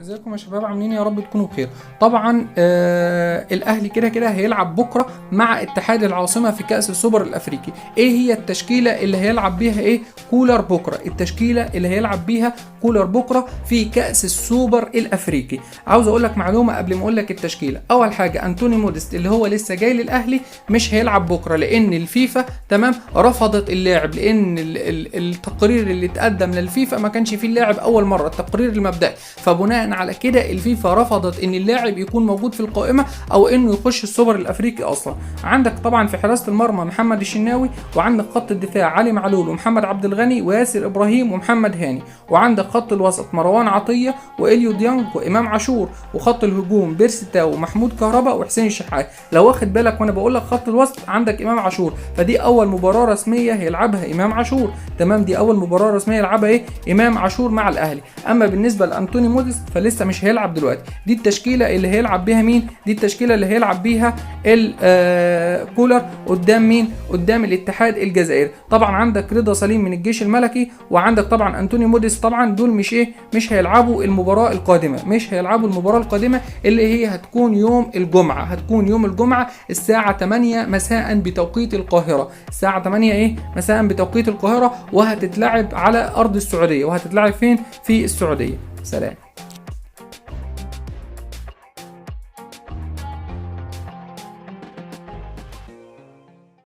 ازيكم يا شباب، عاملين يا رب تكونوا بخير. طبعا الاهلي كده كده هيلعب بكره مع اتحاد العاصمه في كاس السوبر الافريقي. ايه هي التشكيله اللي هيلعب بيها كولر بكره؟ التشكيله اللي هيلعب بيها كولر بكره في كاس السوبر الافريقي. عاوز اقول لك معلومه قبل ما اقول لك التشكيله. اول حاجه انتوني موديست اللي هو لسه جاي للاهلي مش هيلعب بكره، لان الفيفا تمام رفضت اللاعب، لان التقرير اللي اتقدم للفيفا ما كانش فيه اللاعب اول مره، التقرير المبدئي. فبناء على كده الفيفا رفضت ان اللاعب يكون موجود في القائمه او انه يخش السوبر الافريقي اصلا. عندك طبعا في حراسه المرمى محمد الشناوي، وعندك خط الدفاع علي معلول ومحمد عبد الغني وياسر ابراهيم ومحمد هاني، وعندك خط الوسط مروان عطيه واليو ديانج وامام عاشور، وخط الهجوم بيرسي تاو ومحمود كهربا وحسين الشحات. لو واخد بالك وانا بقول لك خط الوسط عندك امام عاشور، فدي اول مباراه رسميه هيلعبها امام عاشور. تمام، دي اول مباراه رسميه يلعبها امام عاشور مع الاهلي. اما بالنسبه لانتوني موديست فلسه مش هيلعب دلوقتي. دي التشكيله اللي هيلعب بيها مين؟ دي التشكيله اللي هيلعب بيها كولر قدام مين؟ قدام الاتحاد الجزائري. طبعا عندك رضا سليم من الجيش الملكي، وعندك طبعا انتوني موديست. طبعا دول مش هيلعبوا المباراه القادمه، مش هيلعبوا المباراه القادمه اللي هي هتكون يوم الجمعه، هتكون يوم الجمعه الساعه 8 مساء بتوقيت القاهره، الساعه 8 مساء بتوقيت القاهره، وهتتلعب على ارض السعوديه. وهتتلعب فين؟ في السعوديه. سلام.